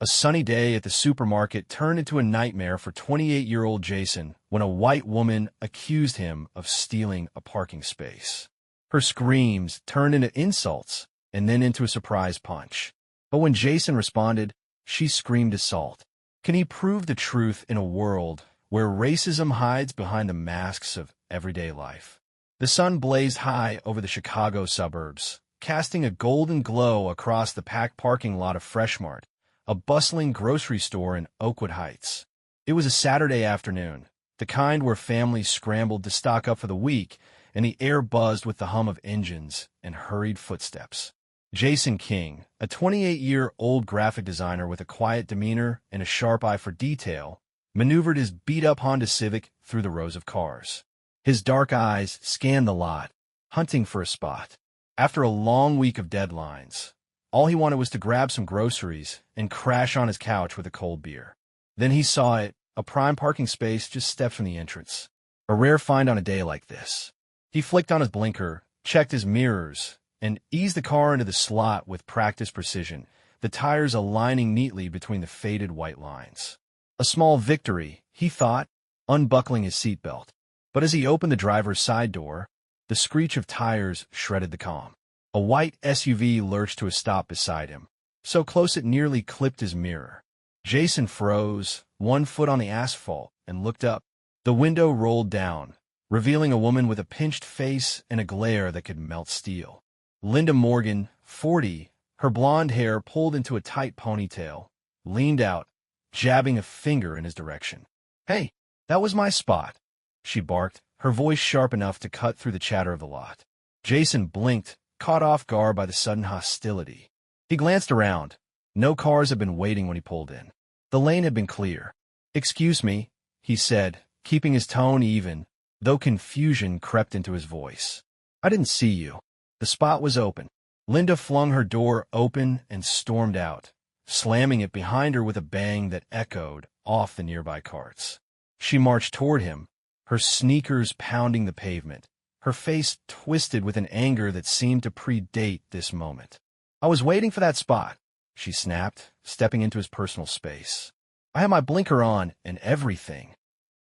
A sunny day at the supermarket turned into a nightmare for 28-year-old Jason when a white woman accused him of stealing a parking space. Her screams turned into insults and then into a surprise punch. But when Jason responded, she screamed assault. Can he prove the truth in a world where racism hides behind the masks of everyday life? The sun blazed high over the Chicago suburbs, casting a golden glow across the packed parking lot of FreshMart, a bustling grocery store in Oakwood Heights. It was a Saturday afternoon, the kind where families scrambled to stock up for the week, and the air buzzed with the hum of engines and hurried footsteps. Jason King, a 28-year-old graphic designer with a quiet demeanor and a sharp eye for detail, maneuvered his beat-up Honda Civic through the rows of cars. His dark eyes scanned the lot, hunting for a spot. After a long week of deadlines, all he wanted was to grab some groceries and crash on his couch with a cold beer. Then he saw it, a prime parking space just steps from the entrance. A rare find on a day like this. He flicked on his blinker, checked his mirrors, and eased the car into the slot with practiced precision, the tires aligning neatly between the faded white lines. A small victory, he thought, unbuckling his seatbelt. But as he opened the driver's side door, the screech of tires shredded the calm. A white SUV lurched to a stop beside him, so close it nearly clipped his mirror. Jason froze, one foot on the asphalt, and looked up. The window rolled down, revealing a woman with a pinched face and a glare that could melt steel. Linda Morgan, 40, her blonde hair pulled into a tight ponytail, leaned out, jabbing a finger in his direction. "Hey, that was my spot," she barked, her voice sharp enough to cut through the chatter of the lot. Jason blinked, caught off guard by the sudden hostility. He glanced around. No cars had been waiting when he pulled in. The lane had been clear. "Excuse me," he said, keeping his tone even, though confusion crept into his voice. "I didn't see you." The spot was open. Linda flung her door open and stormed out, slamming it behind her with a bang that echoed off the nearby carts. She marched toward him, her sneakers pounding the pavement, her face twisted with an anger that seemed to predate this moment. "I was waiting for that spot," she snapped, stepping into his personal space. "I had my blinker on and everything."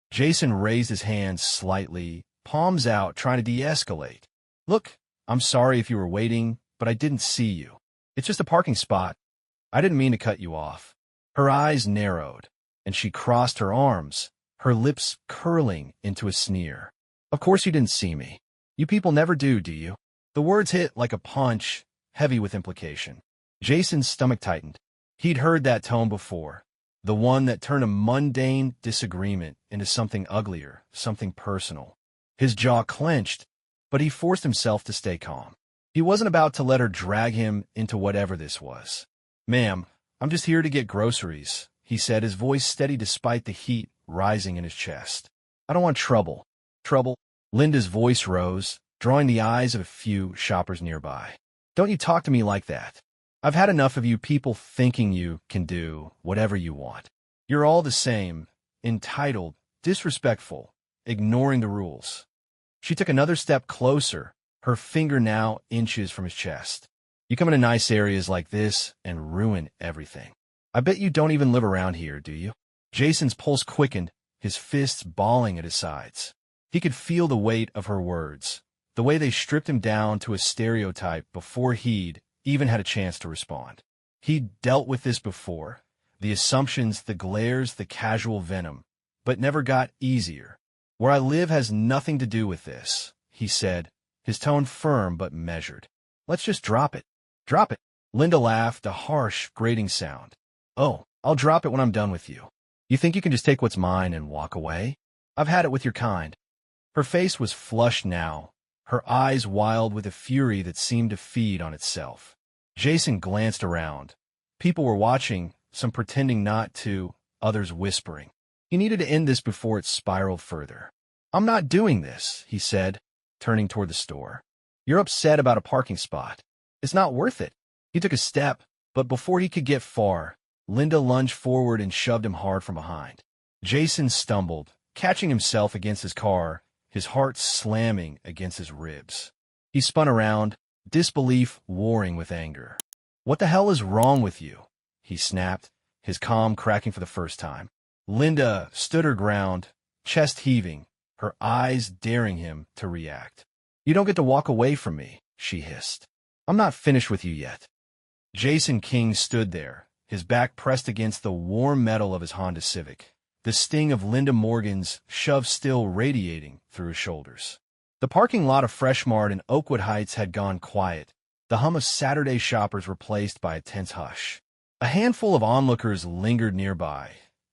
Jason raised his hands slightly, palms out, trying to de-escalate. "Look, I'm sorry if you were waiting, but I didn't see you. It's just a parking spot. I didn't mean to cut you off." Her eyes narrowed, and she crossed her arms, her lips curling into a sneer. "Of course you didn't see me. You people never do you?" The words hit like a punch, heavy with implication. Jason's stomach tightened. He'd heard that tone before, the one that turned a mundane disagreement into something uglier, something personal. His jaw clenched, but he forced himself to stay calm. He wasn't about to let her drag him into whatever this was. "Ma'am, I'm just here to get groceries," he said, his voice steady despite the heat rising in his chest. "I don't want trouble." "Trouble?" Linda's voice rose, drawing the eyes of a few shoppers nearby. "Don't you talk to me like that. I've had enough of you people thinking you can do whatever you want. You're all the same, entitled, disrespectful, ignoring the rules." She took another step closer, her finger now inches from his chest. "You come into nice areas like this and ruin everything. I bet you don't even live around here, do you?" Jason's pulse quickened, his fists balling at his sides. He could feel the weight of her words, the way they stripped him down to a stereotype before he'd even had a chance to respond. He'd dealt with this before, the assumptions, the glares, the casual venom, but never got easier. "Where I live has nothing to do with this," he said, his tone firm but measured. "Let's just drop it." "Drop it?" Linda laughed, a harsh, grating sound. "Oh, I'll drop it when I'm done with you. You think you can just take what's mine and walk away? I've had it with your kind." Her face was flushed now, her eyes wild with a fury that seemed to feed on itself. Jason glanced around. People were watching, some pretending not to, others whispering. He needed to end this before it spiraled further. "I'm not doing this," he said, turning toward the store. "You're upset about a parking spot. It's not worth it." He took a step, but before he could get far, Linda lunged forward and shoved him hard from behind. Jason stumbled, catching himself against his car, his heart slamming against his ribs. He spun around, disbelief warring with anger. "What the hell is wrong with you?" he snapped, his calm cracking for the first time. Linda stood her ground, chest heaving, her eyes daring him to react. "You don't get to walk away from me," she hissed. "I'm not finished with you yet." Jason King stood there, his back pressed against the warm metal of his Honda Civic, the sting of Linda Morgan's shove still radiating through his shoulders. The parking lot of FreshMart in Oakwood Heights had gone quiet, the hum of Saturday shoppers replaced by a tense hush. A handful of onlookers lingered nearby,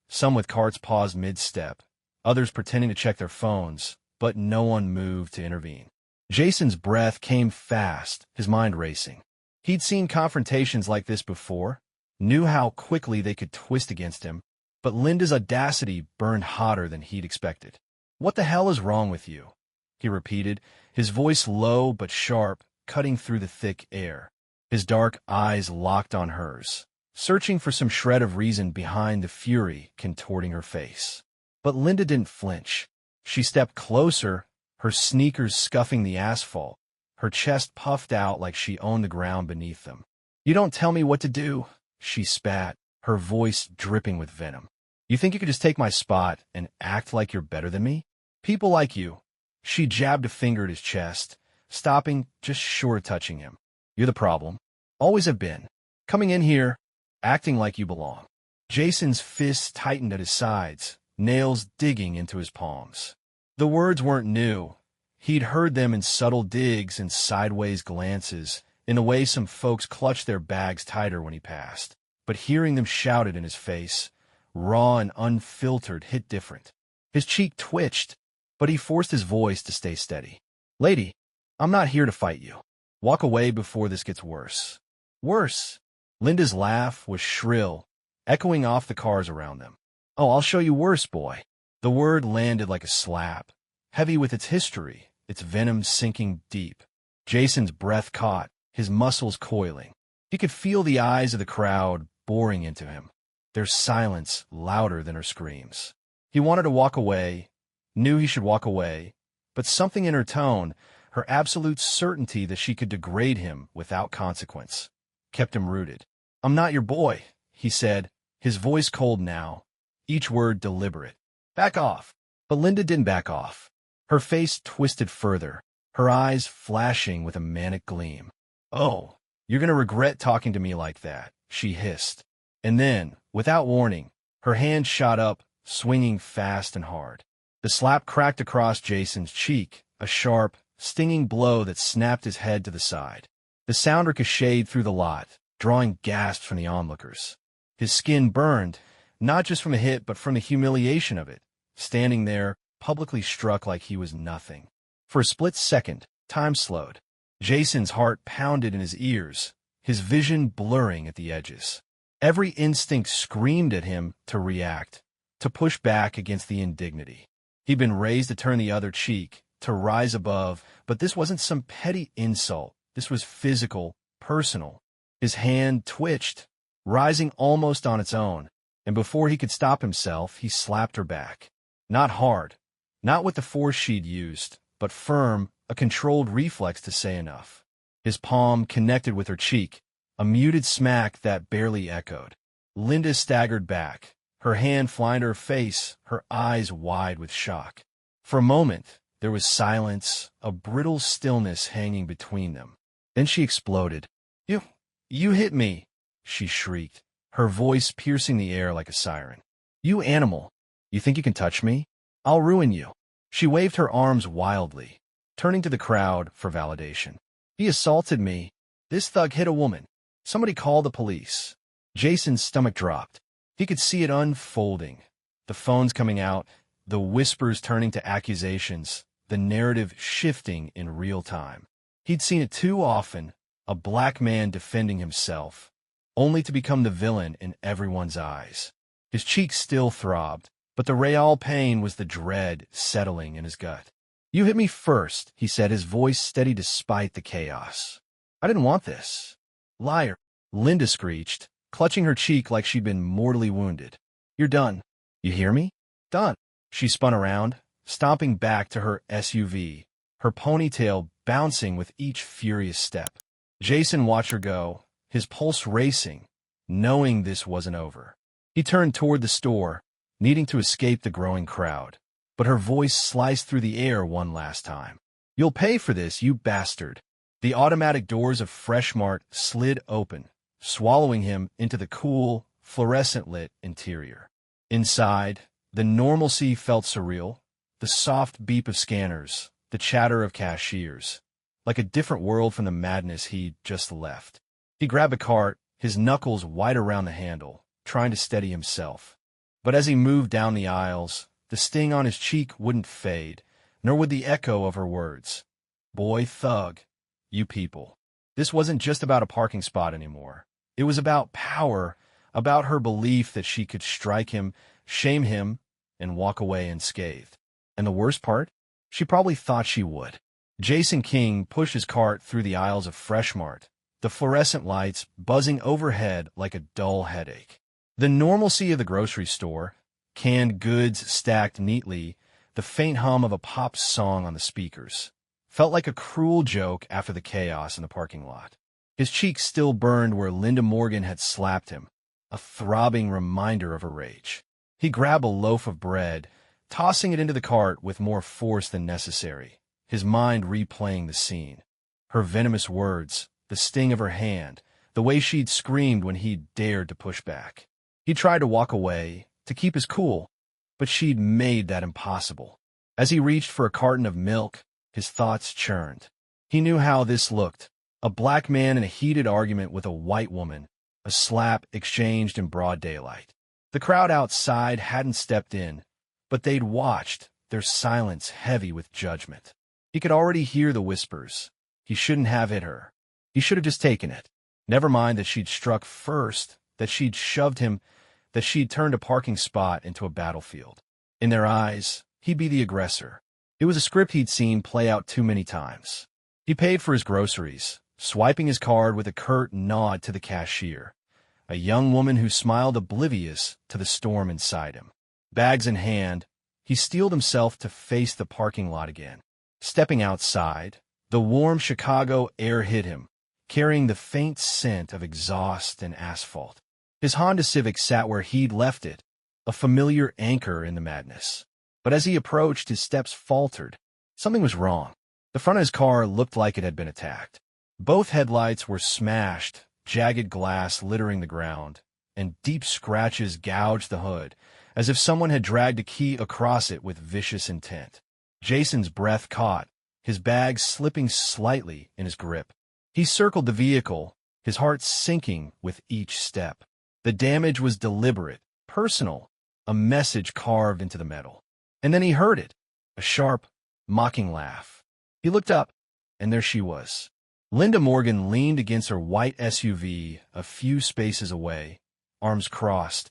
some with carts paused mid-step, others pretending to check their phones, but no one moved to intervene. Jason's breath came fast, his mind racing. He'd seen confrontations like this before, knew how quickly they could twist against him, but Linda's audacity burned hotter than he'd expected. "What the hell is wrong with you?" he repeated, his voice low but sharp, cutting through the thick air. His dark eyes locked on hers, searching for some shred of reason behind the fury contorting her face. But Linda didn't flinch. She stepped closer, her sneakers scuffing the asphalt, her chest puffed out like she owned the ground beneath them. "You don't tell me what to do," she spat, her voice dripping with venom. "You think you could just take my spot and act like you're better than me? People like you." She jabbed a finger at his chest, stopping just short of touching him. "You're the problem. Always have been. Coming in here, acting like you belong." Jason's fists tightened at his sides, nails digging into his palms. The words weren't new. He'd heard them in subtle digs and sideways glances, in the way some folks clutched their bags tighter when he passed. But hearing them shouted in his face, raw and unfiltered, hit different. His cheek twitched, but he forced his voice to stay steady. "Lady, I'm not here to fight you. Walk away before this gets worse." "Worse?" Linda's laugh was shrill, echoing off the cars around them. "Oh, I'll show you worse, boy." The word landed like a slap, heavy with its history, its venom sinking deep. Jason's breath caught, his muscles coiling. He could feel the eyes of the crowd boring into him, their silence louder than her screams. He wanted to walk away, knew he should walk away, but something in her tone, her absolute certainty that she could degrade him without consequence, kept him rooted. "I'm not your boy," he said, his voice cold now, each word deliberate. "Back off." But Linda didn't back off. Her face twisted further, her eyes flashing with a manic gleam. "Oh, you're going to regret talking to me like that," she hissed. And then, without warning, her hand shot up, swinging fast and hard. The slap cracked across Jason's cheek, a sharp, stinging blow that snapped his head to the side. The sound ricocheted through the lot, drawing gasps from the onlookers. His skin burned, not just from the hit but from the humiliation of it, standing there, publicly struck like he was nothing. For a split second, time slowed. Jason's heart pounded in his ears, his vision blurring at the edges. Every instinct screamed at him to react, to push back against the indignity. He'd been raised to turn the other cheek, to rise above, but this wasn't some petty insult. This was physical, personal. His hand twitched, rising almost on its own, and before he could stop himself, he slapped her back. Not hard, not with the force she'd used, but firm, a controlled reflex to say enough. His palm connected with her cheek, a muted smack that barely echoed. Linda staggered back, her hand flying to her face, her eyes wide with shock. For a moment, there was silence, a brittle stillness hanging between them. Then she exploded. You hit me," she shrieked, her voice piercing the air like a siren. "You animal. You think you can touch me? I'll ruin you." She waved her arms wildly, turning to the crowd for validation. "He assaulted me. This thug hit a woman. Somebody call the police." Jason's stomach dropped. He could see it unfolding, the phones coming out, the whispers turning to accusations, the narrative shifting in real time. He'd seen it too often, a black man defending himself, only to become the villain in everyone's eyes. His cheeks still throbbed, but the real pain was the dread settling in his gut. "You hit me first," he said, his voice steady despite the chaos. "I didn't want this." "Liar," Linda screeched, clutching her cheek like she'd been mortally wounded. "You're done. You hear me? Done." She spun around, stomping back to her SUV, her ponytail bouncing with each furious step. Jason watched her go, his pulse racing, knowing this wasn't over. He turned toward the store, needing to escape the growing crowd, but her voice sliced through the air one last time. "You'll pay for this, you bastard." The automatic doors of FreshMart slid open, swallowing him into the cool, fluorescent-lit interior. Inside, the normalcy felt surreal, the soft beep of scanners, the chatter of cashiers, like a different world from the madness he'd just left. He grabbed a cart, his knuckles white around the handle, trying to steady himself. But as he moved down the aisles, the sting on his cheek wouldn't fade, nor would the echo of her words. "Boy thug, you people." This wasn't just about a parking spot anymore. It was about power, about her belief that she could strike him, shame him, and walk away unscathed. And the worst part? She probably thought she would. Jason King pushed his cart through the aisles of FreshMart, the fluorescent lights buzzing overhead like a dull headache. The normalcy of the grocery store, canned goods stacked neatly, the faint hum of a pop song on the speakers, felt like a cruel joke after the chaos in the parking lot. His cheeks still burned where Linda Morgan had slapped him, a throbbing reminder of her rage. He grabbed a loaf of bread, tossing it into the cart with more force than necessary, his mind replaying the scene. Her venomous words, the sting of her hand, the way she'd screamed when he'd dared to push back. He tried to walk away, to keep his cool, but she'd made that impossible. As he reached for a carton of milk, his thoughts churned. He knew how this looked. A black man in a heated argument with a white woman, a slap exchanged in broad daylight. The crowd outside hadn't stepped in, but they'd watched, their silence heavy with judgment. He could already hear the whispers. He shouldn't have hit her. He should have just taken it. Never mind that she'd struck first, that she'd shoved him, that she'd turned a parking spot into a battlefield. In their eyes, he'd be the aggressor. It was a script he'd seen play out too many times. He paid for his groceries, swiping his card with a curt nod to the cashier, a young woman who smiled oblivious to the storm inside him. Bags in hand, he steeled himself to face the parking lot again. Stepping outside, the warm Chicago air hit him, carrying the faint scent of exhaust and asphalt. His Honda Civic sat where he'd left it, a familiar anchor in the madness. But as he approached, his steps faltered. Something was wrong. The front of his car looked like it had been attacked. Both headlights were smashed, jagged glass littering the ground, and deep scratches gouged the hood, as if someone had dragged a key across it with vicious intent. Jason's breath caught, his bag slipping slightly in his grip. He circled the vehicle, his heart sinking with each step. The damage was deliberate, personal, a message carved into the metal. And then he heard it, a sharp, mocking laugh. He looked up, and there she was. Linda Morgan leaned against her white SUV a few spaces away, arms crossed,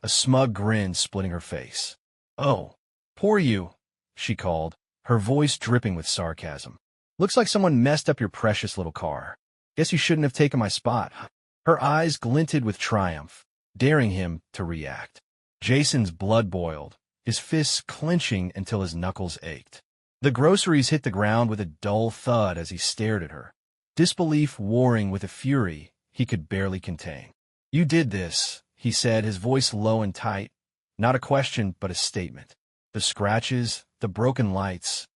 a smug grin splitting her face. "Oh, poor you," she called, her voice dripping with sarcasm. "Looks like someone messed up your precious little car. Guess you shouldn't have taken my spot." Her eyes glinted with triumph, daring him to react. Jason's blood boiled, his fists clenching until his knuckles ached. The groceries hit the ground with a dull thud as he stared at her, disbelief warring with a fury he could barely contain. "You did this," he said, his voice low and tight, not a question but a statement. The scratches, the broken lights.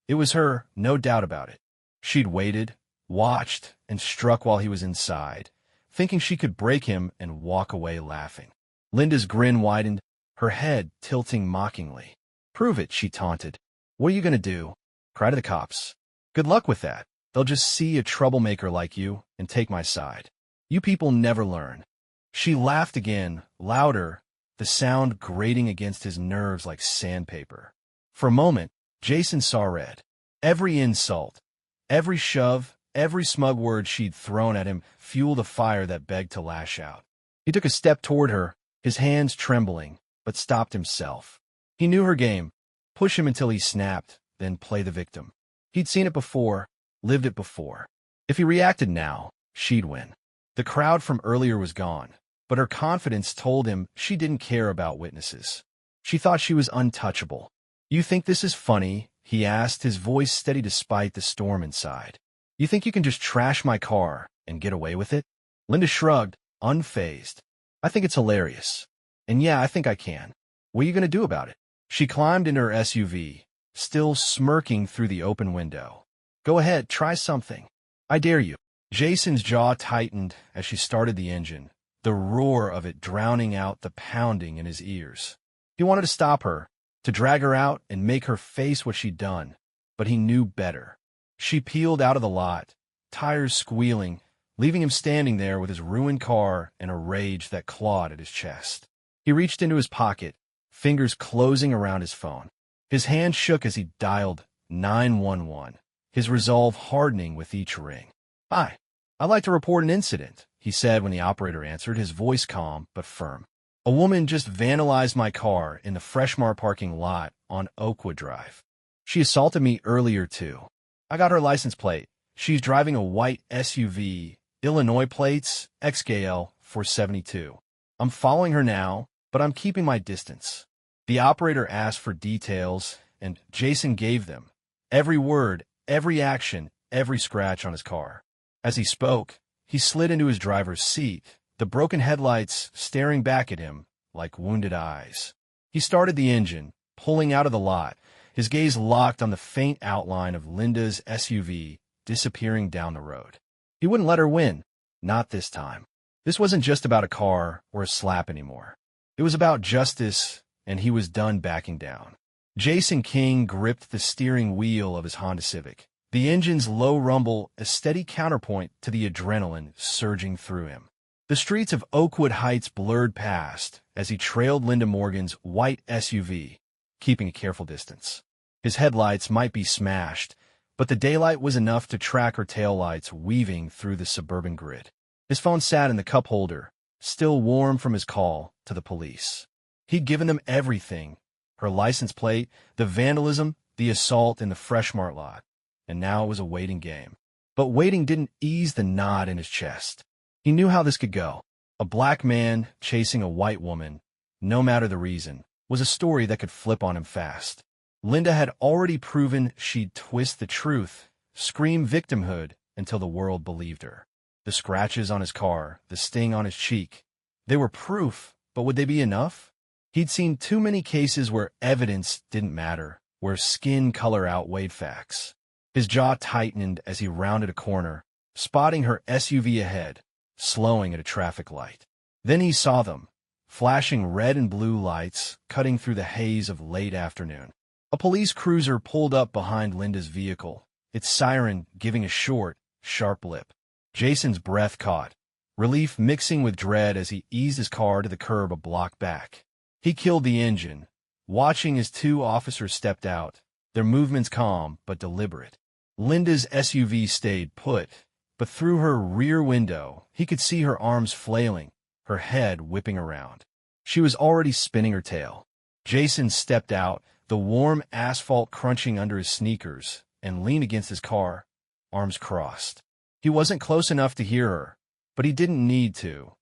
It was her, no doubt about it. She'd waited, watched, and struck while he was inside, thinking she could break him and walk away laughing. Linda's grin widened, her head tilting mockingly. "Prove it," she taunted. "What are you going to do? Cry to the cops? Good luck with that. They'll just see a troublemaker like you and take my side. You people never learn." She laughed again, louder, the sound grating against his nerves like sandpaper. For a moment, Jason saw red. Every insult, every shove, every smug word she'd thrown at him fueled a fire that begged to lash out. He took a step toward her, his hands trembling, but stopped himself. He knew her game. Push him until he snapped, then play the victim. He'd seen it before, lived it before. If he reacted now, she'd win. The crowd from earlier was gone, but her confidence told him she didn't care about witnesses. She thought she was untouchable. "You think this is funny?" he asked, his voice steady despite the storm inside. "You think you can just trash my car and get away with it?" Linda shrugged, unfazed. "I think it's hilarious. And yeah, I think I can. What are you going to do about it? She climbed into her SUV, still smirking through the open window. Go ahead, try something. I dare you. Jason's jaw tightened as she started the engine, the roar of it drowning out the pounding in his ears. He wanted to stop her, to drag her out and make her face what she'd done, but he knew better. She peeled out of the lot, tires squealing, leaving him standing there with his ruined car and a rage that clawed at his chest. He reached into his pocket, fingers closing around his phone. His hand shook as he dialed 911, his resolve hardening with each ring. Hi, I'd like to report an incident, he said when the operator answered, his voice calm but firm. A woman just vandalized my car in the FreshMart parking lot on Oakwood Drive. She assaulted me earlier, too. I got her license plate. She's driving a white SUV, Illinois plates, XKL 472. I'm following her now, but I'm keeping my distance. The operator asked for details, and Jason gave them. Every word, every action, every scratch on his car. As he spoke, he slid into his driver's seat, the broken headlights staring back at him like wounded eyes. He started the engine, pulling out of the lot, his gaze locked on the faint outline of Linda's SUV disappearing down the road. He wouldn't let her win. Not this time. This wasn't just about a car or a slap anymore. It was about justice, and he was done backing down. Jason King gripped the steering wheel of his Honda Civic, the engine's low rumble a steady counterpoint to the adrenaline surging through him. The streets of Oakwood Heights blurred past as he trailed Linda Morgan's white SUV, keeping a careful distance. His headlights might be smashed, but the daylight was enough to track her taillights weaving through the suburban grid. His phone sat in the cup holder, still warm from his call to the police. He'd given them everything, her license plate, the vandalism, the assault in the FreshMart lot. And now it was a waiting game. But waiting didn't ease the knot in his chest. He knew how this could go. A black man chasing a white woman, no matter the reason, was a story that could flip on him fast. Linda had already proven she'd twist the truth, scream victimhood until the world believed her. The scratches on his car, the sting on his cheek, they were proof, but would they be enough? He'd seen too many cases where evidence didn't matter, where skin color outweighed facts. His jaw tightened as he rounded a corner, spotting her SUV ahead, slowing at a traffic light. Then he saw them, flashing red and blue lights, cutting through the haze of late afternoon. A police cruiser pulled up behind Linda's vehicle, its siren giving a short, sharp blip. Jason's breath caught, relief mixing with dread as he eased his car to the curb a block back. He killed the engine, watching as two officers stepped out, their movements calm but deliberate. Linda's SUV stayed put, but through her rear window, he could see her arms flailing, her head whipping around. She was already spinning her tail. Jason stepped out, the warm asphalt crunching under his sneakers, and leaned against his car, arms crossed. He wasn't close enough to hear her, but he didn't need to.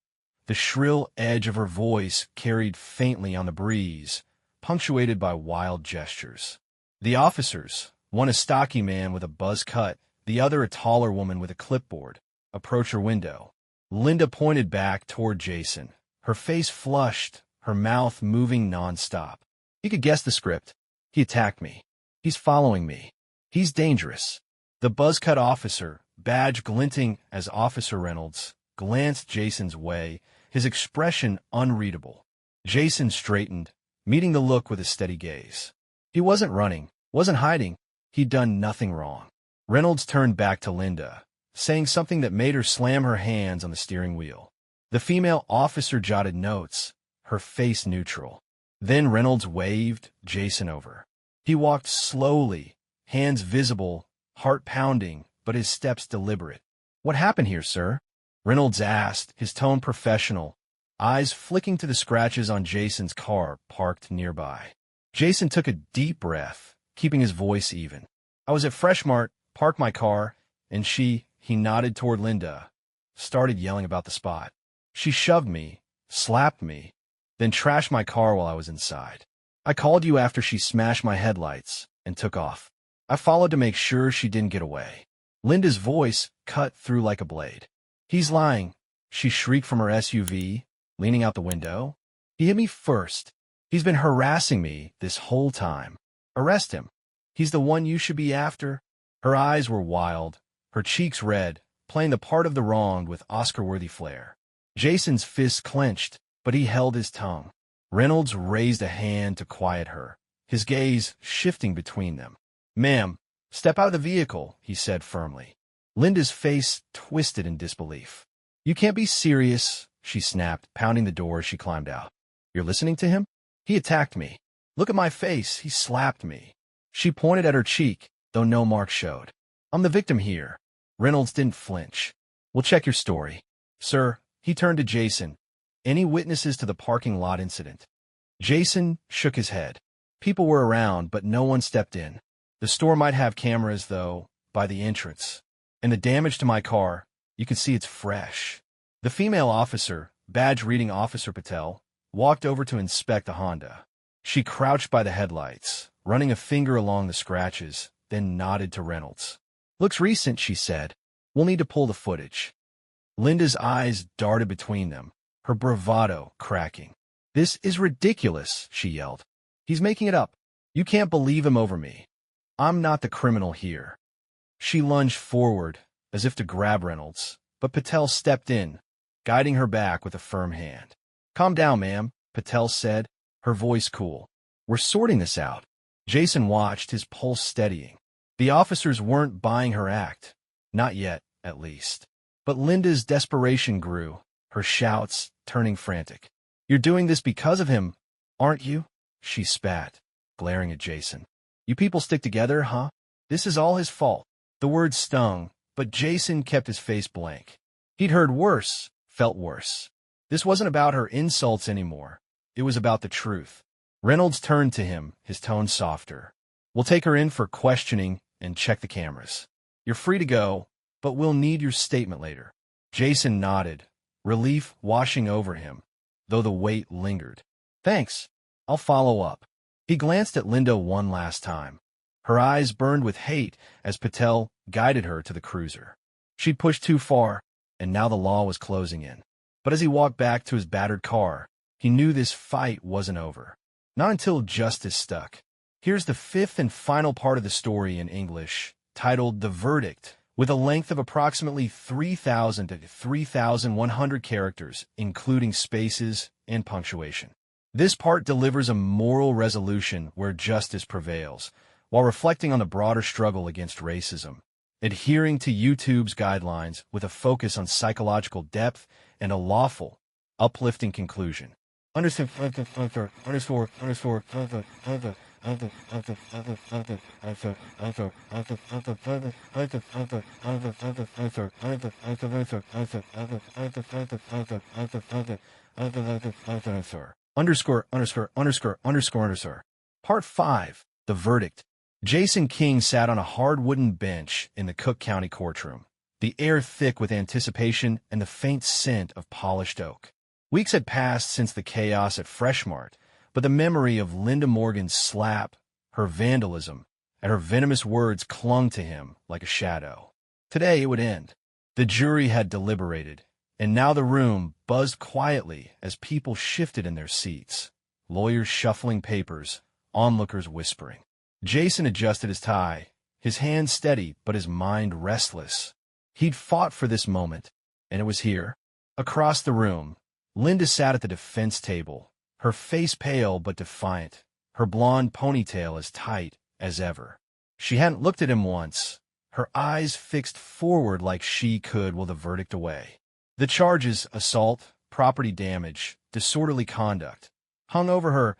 The shrill edge of her voice carried faintly on the breeze, punctuated by wild gestures. The officers, one a stocky man with a buzz cut, the other a taller woman with a clipboard, approached her window. Linda pointed back toward Jason, her face flushed, her mouth moving nonstop. He could guess the script. He attacked me. He's following me. He's dangerous. The buzz-cut officer, badge glinting as Officer Reynolds, glanced Jason's way, his expression unreadable. Jason straightened, meeting the look with a steady gaze. He wasn't running, wasn't hiding. He'd done nothing wrong. Reynolds turned back to Linda, saying something that made her slam her hands on the steering wheel. The female officer jotted notes, her face neutral. Then Reynolds waved Jason over. He walked slowly, hands visible, heart pounding, but his steps deliberate. "What happened here, sir?" Reynolds asked, his tone professional, eyes flicking to the scratches on Jason's car parked nearby. Jason took a deep breath, keeping his voice even. "I was at FreshMart, parked my car, and he nodded toward Linda, started yelling about the spot. She shoved me, slapped me, then trashed my car while I was inside. I called you after she smashed my headlights and took off. I followed to make sure she didn't get away." Linda's voice cut through like a blade. "He's lying," she shrieked from her SUV, leaning out the window. He hit me first. He's been harassing me this whole time. Arrest him. He's the one you should be after." Her eyes were wild, her cheeks red, playing the part of the wronged with Oscar-worthy flair. Jason's fists clenched, but he held his tongue. Reynolds raised a hand to quiet her, his gaze shifting between them. "Ma'am, step out of the vehicle," he said firmly. Linda's face twisted in disbelief. "You can't be serious," she snapped, pounding the door as she climbed out. "You're listening to him? He attacked me. Look at my face. He slapped me." She pointed at her cheek, though no mark showed. "I'm the victim here." Reynolds didn't flinch. "We'll check your story." "Sir," he turned to Jason, "any witnesses to the parking lot incident?" Jason shook his head. People were around, but no one stepped in. "The store might have cameras, though, by the entrance. And the damage to my car, you can see it's fresh." The female officer, badge-reading Officer Patel, walked over to inspect the Honda. She crouched by the headlights, running a finger along the scratches, then nodded to Reynolds. "Looks recent," she said. "We'll need to pull the footage." Linda's eyes darted between them, her bravado cracking. "This is ridiculous," she yelled. "He's making it up. You can't believe him over me. I'm not the criminal here." She lunged forward, as if to grab Reynolds, but Patel stepped in, guiding her back with a firm hand. "Calm down, ma'am," Patel said, her voice cool. "We're sorting this out." Jason watched, his pulse steadying. The officers weren't buying her act. Not yet, at least. But Linda's desperation grew, her shouts turning frantic. "You're doing this because of him, aren't you?" she spat, glaring at Jason. "You people stick together, huh? This is all his fault." The words stung, but Jason kept his face blank. He'd heard worse, felt worse. This wasn't about her insults anymore. It was about the truth. Reynolds turned to him, his tone softer. "We'll take her in for questioning and check the cameras. You're free to go, but we'll need your statement later." Jason nodded, relief washing over him, though the weight lingered. "Thanks. I'll follow up." He glanced at Linda one last time. Her eyes burned with hate as Patel guided her to the cruiser. She'd pushed too far, and now the law was closing in. But as he walked back to his battered car, he knew this fight wasn't over. Not until justice stuck. Here's the fifth and final part of the story in English, titled The Verdict, with a length of approximately 3,000 to 3,100 characters, including spaces and punctuation. This part delivers a moral resolution where justice prevails, while reflecting on the broader struggle against racism, adhering to YouTube's guidelines with a focus on psychological depth and a lawful, uplifting conclusion. Part 5. The Verdict. Jason King sat on a hard wooden bench in the Cook County courtroom, the air thick with anticipation and the faint scent of polished oak. Weeks had passed since the chaos at FreshMart, but the memory of Linda Morgan's slap, her vandalism, and her venomous words clung to him like a shadow. Today it would end. The jury had deliberated, and now the room buzzed quietly as people shifted in their seats, lawyers shuffling papers, onlookers whispering. Jason adjusted his tie, his hands steady but his mind restless. He'd fought for this moment, and it was here. Across the room, Linda sat at the defense table, her face pale but defiant, her blonde ponytail as tight as ever. She hadn't looked at him once, her eyes fixed forward like she could will the verdict away. The charges, assault, property damage, disorderly conduct, hung over her,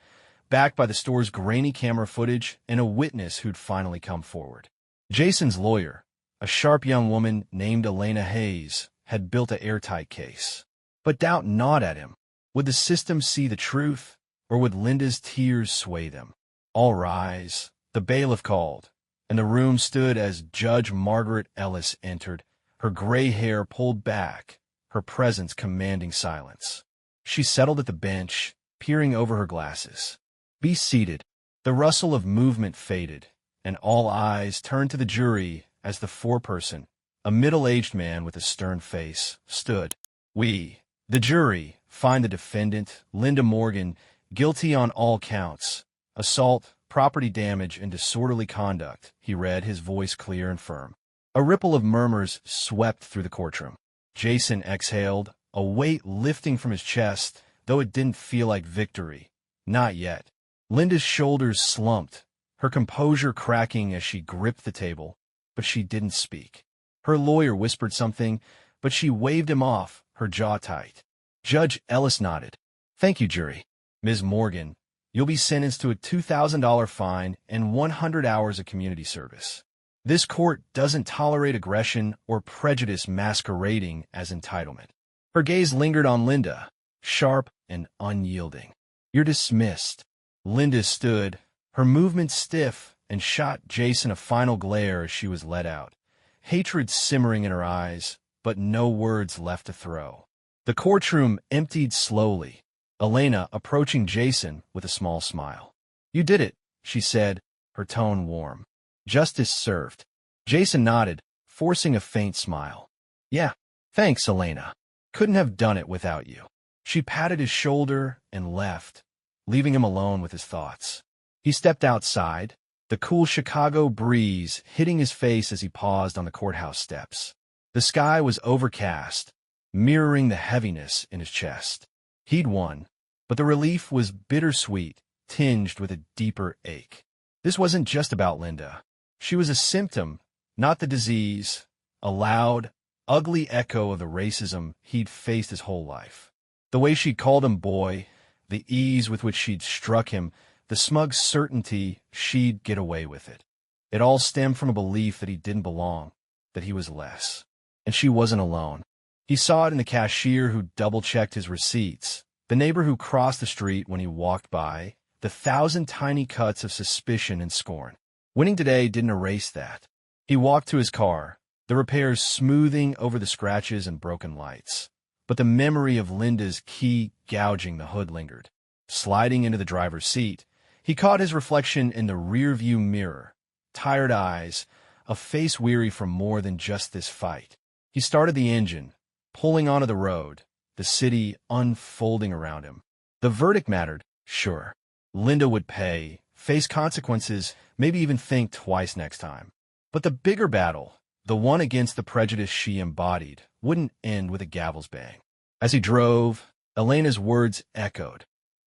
backed by the store's grainy camera footage and a witness who'd finally come forward. Jason's lawyer, a sharp young woman named Elena Hayes, had built an airtight case. But doubt gnawed at him. Would the system see the truth, or would Linda's tears sway them? "All rise," the bailiff called, and the room stood as Judge Margaret Ellis entered, her gray hair pulled back, her presence commanding silence. She settled at the bench, peering over her glasses. "Be seated." The rustle of movement faded, and all eyes turned to the jury as the foreperson, a middle-aged man with a stern face, stood. "We, the jury," Find the defendant, Linda Morgan, guilty on all counts. Assault, property damage, and disorderly conduct, he read, his voice clear and firm. A ripple of murmurs swept through the courtroom. Jason exhaled, a weight lifting from his chest, though it didn't feel like victory. Not yet. Linda's shoulders slumped, her composure cracking as she gripped the table, but she didn't speak. Her lawyer whispered something, but she waved him off, her jaw tight. Judge Ellis nodded. Thank you, jury. Ms. Morgan, you'll be sentenced to a $2,000 fine and 100 hours of community service. This court doesn't tolerate aggression or prejudice masquerading as entitlement. Her gaze lingered on Linda, sharp and unyielding. You're dismissed. Linda stood, her movement stiff, and shot Jason a final glare as she was let out. Hatred simmering in her eyes, but no words left to throw. The courtroom emptied slowly, Elena approaching Jason with a small smile. You did it, she said, her tone warm. Justice served. Jason nodded, forcing a faint smile. Yeah, thanks, Elena. Couldn't have done it without you. She patted his shoulder and left, leaving him alone with his thoughts. He stepped outside, the cool Chicago breeze hitting his face as he paused on the courthouse steps. The sky was overcast, mirroring the heaviness in his chest. He'd won, but the relief was bittersweet, tinged with a deeper ache. This wasn't just about Linda. She was a symptom, not the disease, a loud, ugly echo of the racism he'd faced his whole life. The way she'd called him boy, the ease with which she'd struck him, the smug certainty she'd get away with it. It all stemmed from a belief that he didn't belong, that he was less. And she wasn't alone. He saw it in the cashier who double-checked his receipts, the neighbor who crossed the street when he walked by, the 1,000 tiny cuts of suspicion and scorn. Winning today didn't erase that. He walked to his car, the repairs smoothing over the scratches and broken lights. But the memory of Linda's key gouging the hood lingered. Sliding into the driver's seat, he caught his reflection in the rearview mirror. Tired eyes, a face weary from more than just this fight. He started the engine, pulling onto the road, the city unfolding around him. The verdict mattered, sure. Linda would pay, face consequences, maybe even think twice next time. But the bigger battle, the one against the prejudice she embodied, wouldn't end with a gavel's bang. As he drove, Elena's words echoed.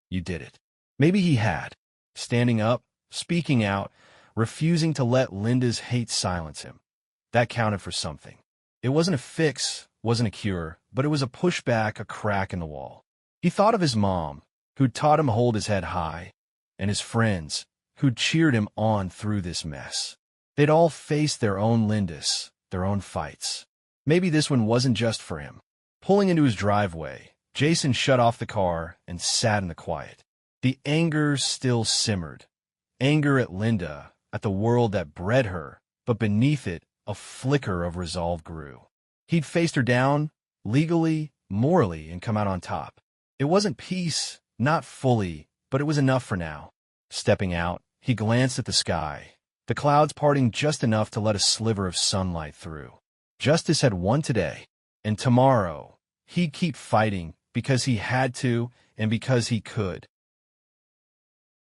You did it. Maybe he had. Standing up, speaking out, refusing to let Linda's hate silence him. That counted for something. It wasn't a fix, wasn't a cure, but it was a pushback, a crack in the wall. He thought of his mom, who'd taught him to hold his head high, and his friends, who'd cheered him on through this mess. They'd all faced their own Lindas, their own fights. Maybe this one wasn't just for him. Pulling into his driveway, Jason shut off the car and sat in the quiet. The anger still simmered. Anger at Linda, at the world that bred her, but beneath it, a flicker of resolve grew. He'd faced her down, legally, morally, and come out on top. It wasn't peace, not fully, but it was enough for now. Stepping out, he glanced at the sky, the clouds parting just enough to let a sliver of sunlight through. Justice had won today, and tomorrow, he'd keep fighting because he had to and because he could.